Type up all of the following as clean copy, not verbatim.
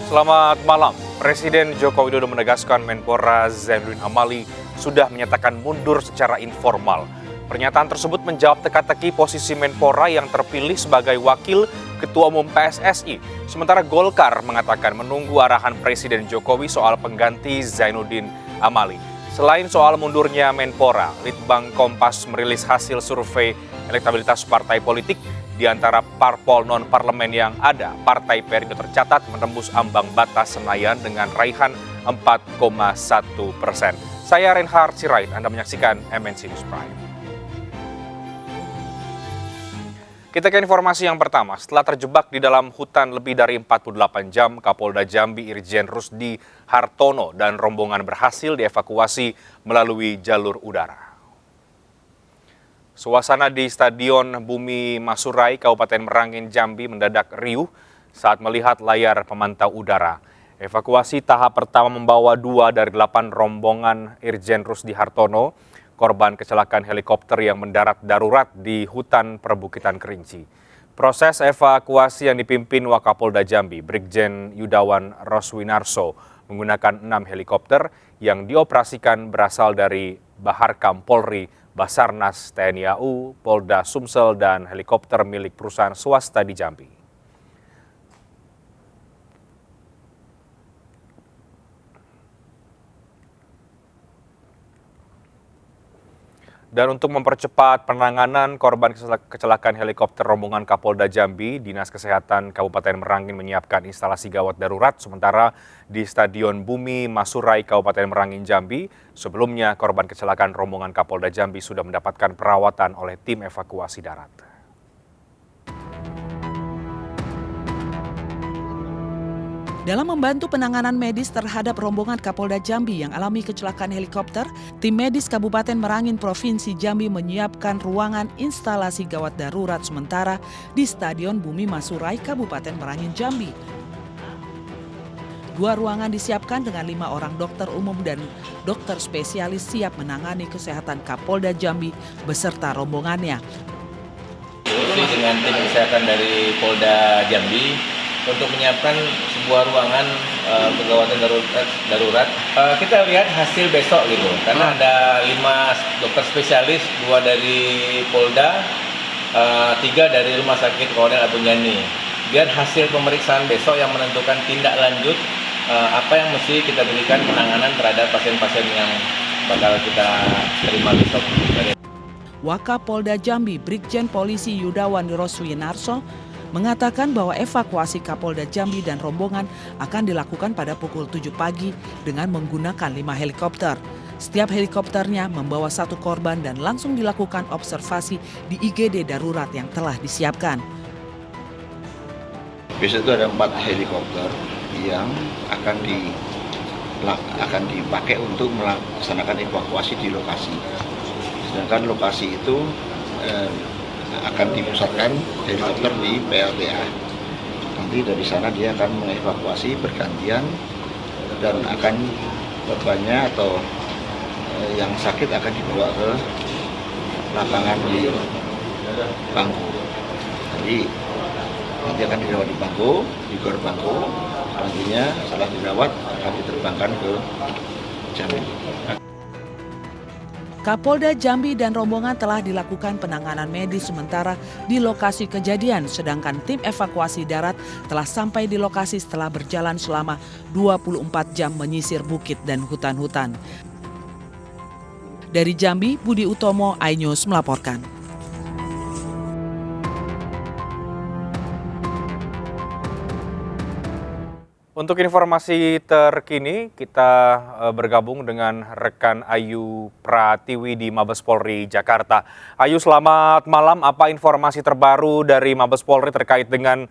Selamat malam. Presiden Joko Widodo menegaskan Menpora Zainuddin Amali sudah menyatakan mundur secara informal. Pernyataan tersebut menjawab teka-teki posisi Menpora yang terpilih sebagai wakil Ketua Umum PSSI. Sementara Golkar mengatakan menunggu arahan Presiden Jokowi soal pengganti Zainuddin Amali. Selain soal mundurnya Menpora, Litbang Kompas merilis hasil survei elektabilitas partai politik. Di antara parpol non-parlemen yang ada, Partai Perindo tercatat menembus ambang batas Senayan dengan raihan 4,1%. Saya Reinhard Sirait, Anda menyaksikan MNC News Prime. Kita ke informasi yang pertama. Setelah terjebak di dalam hutan lebih dari 48 jam, Kapolda Jambi Irjen Rusdi Hartono dan rombongan berhasil dievakuasi melalui jalur udara. Suasana di Stadion Bumi Masurai, Kabupaten Merangin, Jambi mendadak riuh saat melihat layar pemantau udara. Evakuasi tahap pertama membawa 2 dari 8 rombongan Irjen Rusdi Hartono, korban kecelakaan helikopter yang mendarat darurat di hutan perbukitan Kerinci. Proses evakuasi yang dipimpin Wakapolda Jambi, Brigjen Yudawan Roswinarso, menggunakan 6 helikopter yang dioperasikan berasal dari Baharkam Polri, Basarnas, TNI AU, Polda Sumsel, dan helikopter milik perusahaan swasta di Jambi. Dan untuk mempercepat penanganan korban kecelakaan helikopter rombongan Kapolda Jambi, Dinas Kesehatan Kabupaten Merangin menyiapkan instalasi gawat darurat sementara di Stadion Bumi Masurai, Kabupaten Merangin, Jambi. Sebelumnya, korban kecelakaan rombongan Kapolda Jambi sudah mendapatkan perawatan oleh tim evakuasi darat. Dalam membantu penanganan medis terhadap rombongan Kapolda Jambi yang alami kecelakaan helikopter, tim medis Kabupaten Merangin Provinsi Jambi menyiapkan ruangan instalasi gawat darurat sementara di Stadion Bumi Masurai, Kabupaten Merangin, Jambi. 2 ruangan disiapkan dengan 5 orang dokter umum dan dokter spesialis siap menangani kesehatan Kapolda Jambi beserta rombongannya. Dengan tim kesehatan dari Polda Jambi untuk menyiapkan sebuah ruangan pegawatan darurat. Kita lihat hasil besok gitu, karena ada 5 dokter spesialis, 2 dari Polda, 3 dari Rumah Sakit Kolonel Abunjani. Biar hasil pemeriksaan besok yang menentukan tindak lanjut apa yang mesti kita berikan penanganan terhadap pasien-pasien yang bakal kita terima besok. Wakapolda Jambi, Brigjen Polisi Yudawan Roswinarso, mengatakan bahwa evakuasi Kapolda Jambi dan rombongan akan dilakukan pada pukul 7 pagi dengan menggunakan 5 helikopter. Setiap helikopternya membawa 1 korban dan langsung dilakukan observasi di IGD darurat yang telah disiapkan. Besok itu ada 4 helikopter yang akan dipakai untuk melaksanakan evakuasi di lokasi. Sedangkan lokasi itu akan dipusatkan helikopter di PLTA. Nanti dari sana dia akan mengevakuasi bergantian dan akan korbannya atau yang sakit akan dibawa ke lapangan di Bangko. Jadi nanti akan dirawat di Bangko, di Gor Bangko. Nantinya setelah dirawat akan diterbangkan ke Jambi. Kapolda Jambi dan rombongan telah dilakukan penanganan medis sementara di lokasi kejadian, sedangkan tim evakuasi darat telah sampai di lokasi setelah berjalan selama 24 jam menyisir bukit dan hutan-hutan. Dari Jambi, Budi Utomo, iNews melaporkan. Untuk informasi terkini, kita bergabung dengan rekan Ayu Pratiwi di Mabes Polri Jakarta. Ayu, selamat malam. Apa informasi terbaru dari Mabes Polri terkait dengan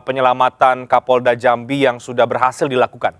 penyelamatan Kapolda Jambi yang sudah berhasil dilakukan?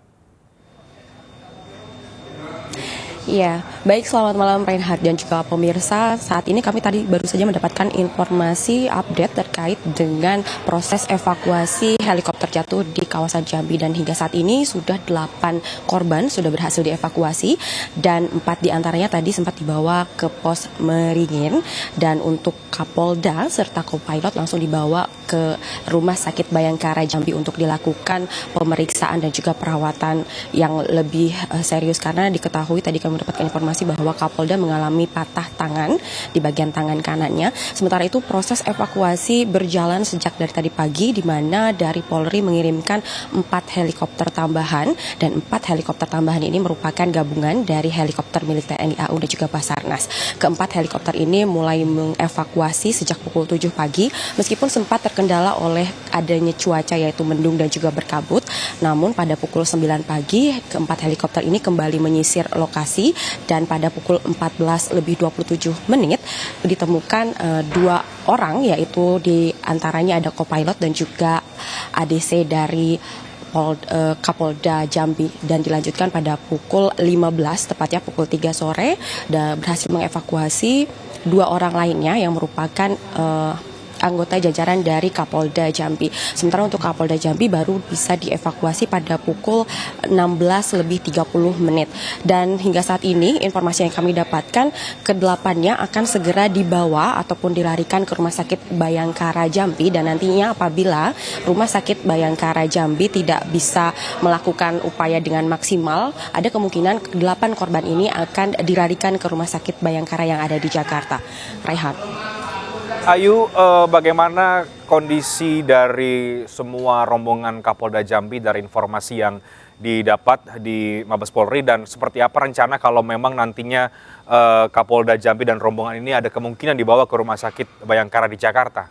Iya, baik, selamat malam Reinhard dan juga pemirsa. Saat ini kami tadi baru saja mendapatkan informasi update terkait dengan proses evakuasi helikopter terjatuh di kawasan Jambi, dan hingga saat ini sudah 8 korban sudah berhasil dievakuasi dan 4 diantaranya tadi sempat dibawa ke pos Meringin, dan untuk Kapolda serta Kopilot langsung dibawa ke Rumah Sakit Bayangkara Jambi untuk dilakukan pemeriksaan dan juga perawatan yang lebih serius, karena diketahui tadi kami mendapatkan informasi bahwa Kapolda mengalami patah tangan di bagian tangan kanannya. Sementara itu proses evakuasi berjalan sejak dari tadi pagi, di mana dari Polri mengirimkan 4 helikopter tambahan, dan 4 helikopter tambahan ini merupakan gabungan dari helikopter milik TNI AU dan juga Basarnas. Keempat helikopter ini mulai mengevakuasi sejak pukul 7 pagi, meskipun sempat terkendala oleh adanya cuaca yaitu mendung dan juga berkabut. Namun pada pukul 9 pagi, keempat helikopter ini kembali menyisir lokasi, dan pada pukul 14:27 ditemukan 2 orang, yaitu di antaranya ada Kopilot dan juga ADC dari Kapolda Jambi, dan dilanjutkan pada pukul 15, tepatnya pukul 3 sore, dan berhasil mengevakuasi 2 orang lainnya yang merupakan anggota jajaran dari Kapolda Jambi. Sementara untuk Kapolda Jambi baru bisa dievakuasi pada pukul 16:30. Dan hingga saat ini informasi yang kami dapatkan, ke-8-nya akan segera dibawa ataupun dilarikan ke Rumah Sakit Bayangkara Jambi, dan nantinya apabila Rumah Sakit Bayangkara Jambi tidak bisa melakukan upaya dengan maksimal, ada kemungkinan 8 korban ini akan dilarikan ke Rumah Sakit Bayangkara yang ada di Jakarta. Raihan. Ayu, bagaimana kondisi dari semua rombongan Kapolda Jambi dari informasi yang didapat di Mabes Polri, dan seperti apa rencana kalau memang nantinya Kapolda Jambi dan rombongan ini ada kemungkinan dibawa ke Rumah Sakit Bayangkara di Jakarta?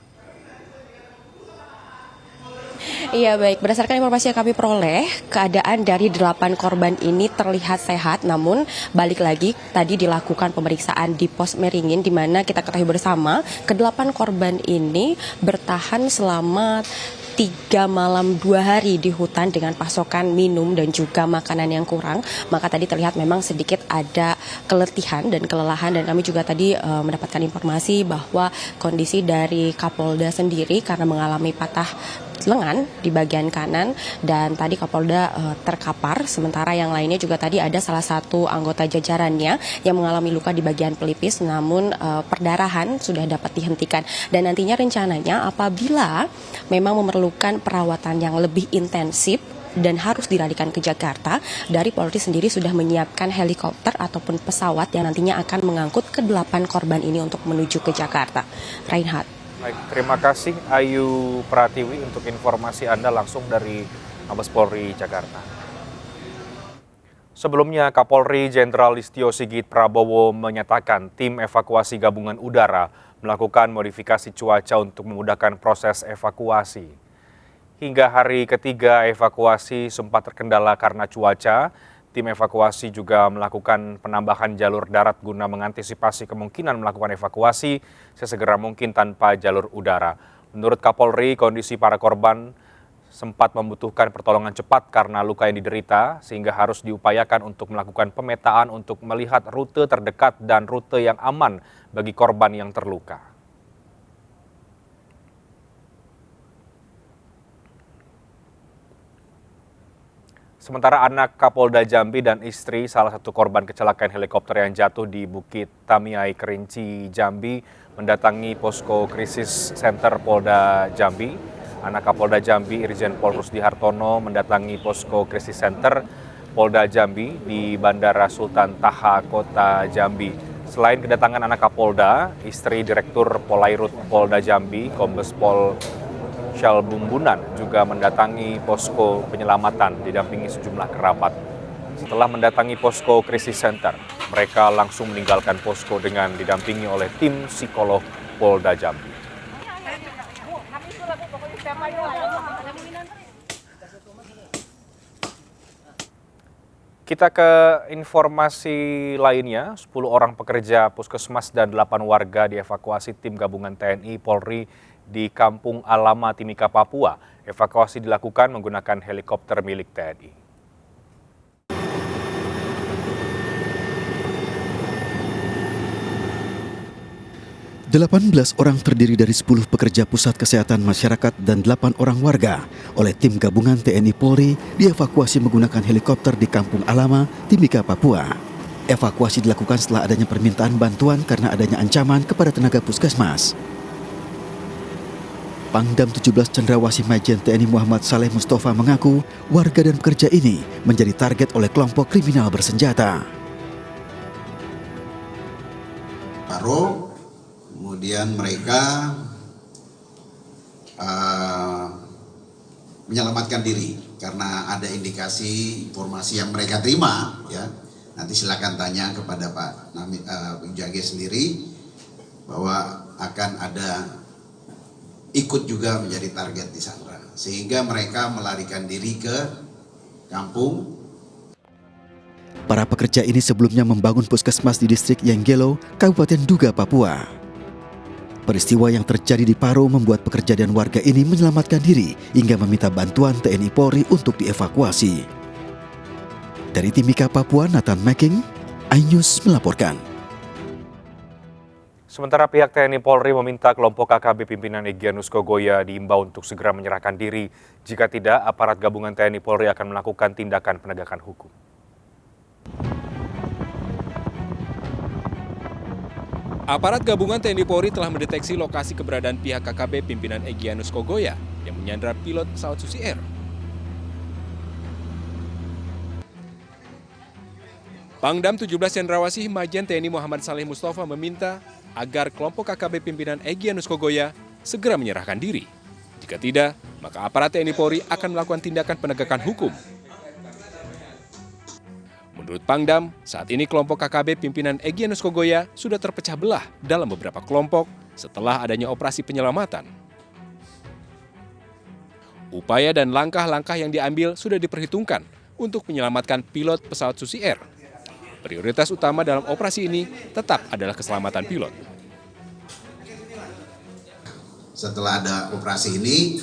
Iya, baik. Berdasarkan informasi yang kami peroleh, keadaan dari 8 korban ini terlihat sehat, namun balik lagi tadi dilakukan pemeriksaan di pos Meringin, di mana kita ketahui bersama ke-8 korban ini bertahan selama 3 malam 2 hari di hutan dengan pasokan minum dan juga makanan yang kurang. Maka tadi terlihat memang sedikit ada keletihan dan kelelahan, dan kami juga tadi mendapatkan informasi bahwa kondisi dari Kapolda sendiri karena mengalami patah lengan di bagian kanan, dan tadi Kapolda terkapar, sementara yang lainnya juga tadi ada salah satu anggota jajarannya yang mengalami luka di bagian pelipis, namun perdarahan sudah dapat dihentikan. Dan nantinya rencananya apabila memang memerlukan perawatan yang lebih intensif dan harus dilarikan ke Jakarta, dari Polri sendiri sudah menyiapkan helikopter ataupun pesawat yang nantinya akan mengangkut ke-8 korban ini untuk menuju ke Jakarta. Reinhard. Baik, terima kasih Ayu Pratiwi untuk informasi Anda langsung dari Mabes Polri Jakarta. Sebelumnya, Kapolri Jenderal Listio Sigit Prabowo menyatakan tim evakuasi gabungan udara melakukan modifikasi cuaca untuk memudahkan proses evakuasi. Hingga hari ketiga evakuasi sempat terkendala karena cuaca, tim evakuasi juga melakukan penambahan jalur darat guna mengantisipasi kemungkinan melakukan evakuasi sesegera mungkin tanpa jalur udara. Menurut Kapolri, kondisi para korban sempat membutuhkan pertolongan cepat karena luka yang diderita, sehingga harus diupayakan untuk melakukan pemetaan untuk melihat rute terdekat dan rute yang aman bagi korban yang terluka. Sementara anak Kapolda Jambi dan istri salah satu korban kecelakaan helikopter yang jatuh di Bukit Tamiai, Kerinci, Jambi mendatangi posko krisis center Polda Jambi. Anak Kapolda Jambi, Irjen Pol Rusdi Hartono, mendatangi posko krisis center Polda Jambi di Bandara Sultan Taha, Kota Jambi. Selain kedatangan anak Kapolda, istri Direktur Polairut Polda Jambi, Kombes Pol Syal Bumbunan, juga mendatangi posko penyelamatan didampingi sejumlah kerabat. Setelah mendatangi posko krisis center, mereka langsung meninggalkan posko dengan didampingi oleh tim psikolog Polda Jambi. Kita ke informasi lainnya, 10 orang pekerja puskesmas dan 8 warga dievakuasi tim gabungan TNI Polri di Kampung Alama, Timika, Papua. Evakuasi dilakukan menggunakan helikopter milik TNI. 18 orang terdiri dari 10 pekerja pusat kesehatan masyarakat dan 8 orang warga oleh tim gabungan TNI Polri dievakuasi menggunakan helikopter di Kampung Alama, Timika, Papua. Evakuasi dilakukan setelah adanya permintaan bantuan karena adanya ancaman kepada tenaga puskesmas. Pangdam 17 Cendrawasih Majen TNI Muhammad Saleh Mustafa mengaku warga dan pekerja ini menjadi target oleh kelompok kriminal bersenjata. Kemudian mereka menyelamatkan diri karena ada indikasi informasi yang mereka terima, ya. Nanti silakan tanya kepada Pak Jage sendiri bahwa akan ada ikut juga menjadi target di sana, sehingga mereka melarikan diri ke kampung. Para pekerja ini sebelumnya membangun puskesmas di distrik Yenggelo, Kabupaten Duga, Papua. Peristiwa yang terjadi di Paro membuat pekerja dan warga ini menyelamatkan diri hingga meminta bantuan TNI Polri untuk dievakuasi. Dari Timika, Papua, Nathan Making, iNews melaporkan. Sementara pihak TNI Polri meminta kelompok KKB pimpinan Egyanus Kogoya diimbau untuk segera menyerahkan diri. Jika tidak, aparat gabungan TNI Polri akan melakukan tindakan penegakan hukum. Aparat gabungan TNI Polri telah mendeteksi lokasi keberadaan pihak KKB pimpinan Egyanus Kogoya yang menyandra pilot pesawat Susi Air. Pangdam 17 Cendrawasih Majen TNI Muhammad Saleh Mustafa meminta agar kelompok KKB pimpinan Egyanus Kogoya segera menyerahkan diri. Jika tidak, maka aparat TNI Polri akan melakukan tindakan penegakan hukum. Menurut Pangdam, saat ini kelompok KKB pimpinan Egyanus Kogoya sudah terpecah belah dalam beberapa kelompok setelah adanya operasi penyelamatan. Upaya dan langkah-langkah yang diambil sudah diperhitungkan untuk menyelamatkan pilot pesawat Susi Air. Prioritas utama dalam operasi ini tetap adalah keselamatan pilot. Setelah ada operasi ini,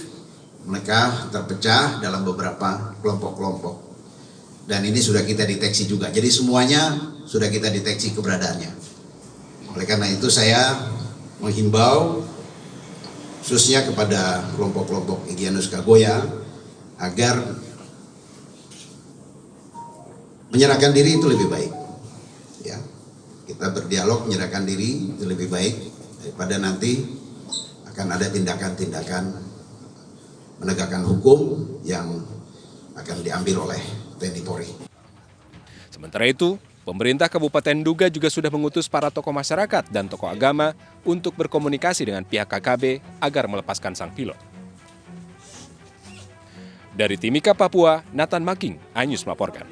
mereka terpecah dalam beberapa kelompok-kelompok. Dan ini sudah kita deteksi juga. Jadi semuanya sudah kita deteksi keberadaannya. Oleh karena itu saya menghimbau khususnya kepada kelompok-kelompok Egyanus Kogoya agar menyerahkan diri itu lebih baik. Ya, kita berdialog menyerahkan diri itu lebih baik daripada nanti akan ada tindakan-tindakan menegakkan hukum yang akan diambil oleh TNI Polri. Sementara itu, pemerintah Kabupaten Duga juga sudah mengutus para tokoh masyarakat dan tokoh agama untuk berkomunikasi dengan pihak KKB agar melepaskan sang pilot. Dari Timika, Papua, Nathan Making, iNews melaporkan.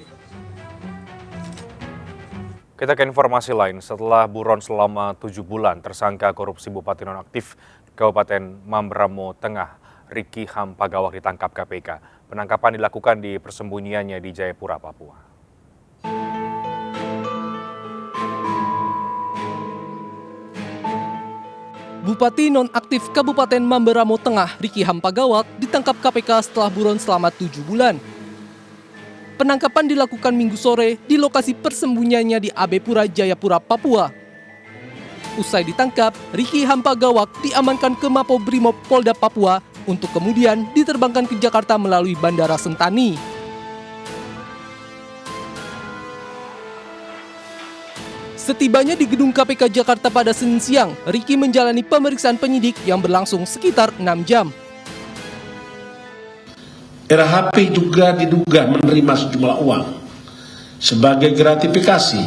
Kita ke informasi lain. Setelah buron selama 7 bulan, tersangka korupsi Bupati Nonaktif Kabupaten Mamberamo Tengah, Riki Hampagawak ditangkap KPK. Penangkapan dilakukan di persembunyiannya di Jayapura, Papua. Bupati nonaktif Kabupaten Mamberamo Tengah, Riki Hampagawak, ditangkap KPK setelah buron selama 7 bulan. Penangkapan dilakukan Minggu sore di lokasi persembunyiannya di Abepura, Jayapura, Papua. Usai ditangkap, Riki Hampagawak diamankan ke Makobrimob Polda Papua untuk kemudian diterbangkan ke Jakarta melalui Bandara Sentani. Setibanya di gedung KPK Jakarta pada Senin siang, Riki menjalani pemeriksaan penyidik yang berlangsung sekitar 6 jam. RHP juga diduga menerima sejumlah uang sebagai gratifikasi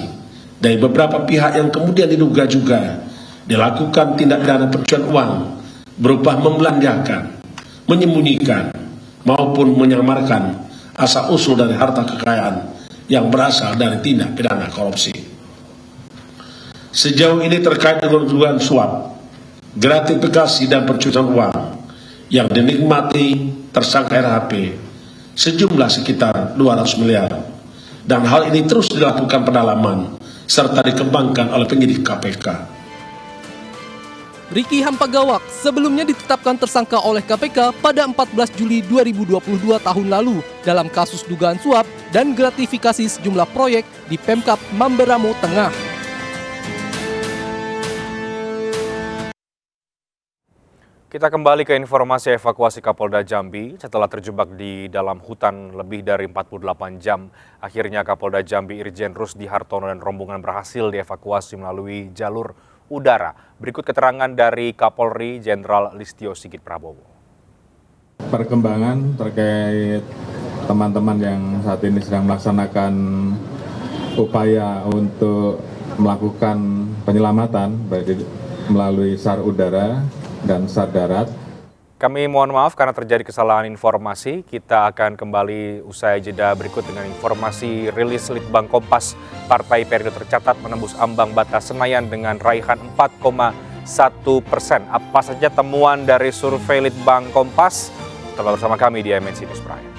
dari beberapa pihak yang kemudian diduga juga dilakukan tindak pidana pencucian uang berupa membelanjakan, menyembunyikan, maupun menyamarkan asal-usul dari harta kekayaan yang berasal dari tindak pidana korupsi. Sejauh ini terkait dengan dugaan suap, gratifikasi dan pencucian uang yang dinikmati tersangka RHP sejumlah sekitar 200 miliar. Dan hal ini terus dilakukan pendalaman serta dikembangkan oleh penyidik KPK. Riki Hampagawak sebelumnya ditetapkan tersangka oleh KPK pada 14 Juli 2022 tahun lalu dalam kasus dugaan suap dan gratifikasi sejumlah proyek di Pemkab Mamberamo Tengah. Kita kembali ke informasi evakuasi Kapolda Jambi. Setelah terjebak di dalam hutan lebih dari 48 jam, akhirnya Kapolda Jambi Irjen Rusdi Hartono dan rombongan berhasil dievakuasi melalui jalur udara. Berikut keterangan dari Kapolri Jenderal Listio Sigit Prabowo. Perkembangan terkait teman-teman yang saat ini sedang melaksanakan upaya untuk melakukan penyelamatan baik melalui SAR udara dan SAR darat. Kami mohon maaf karena terjadi kesalahan informasi. Kita akan kembali usai jeda berikut dengan informasi rilis Litbang Kompas. Partai Perindo tercatat menembus ambang batas Senayan dengan raihan 4,1%. Apa saja temuan dari survei Litbang Kompas? Tetaplah bersama kami di MNC News Prime.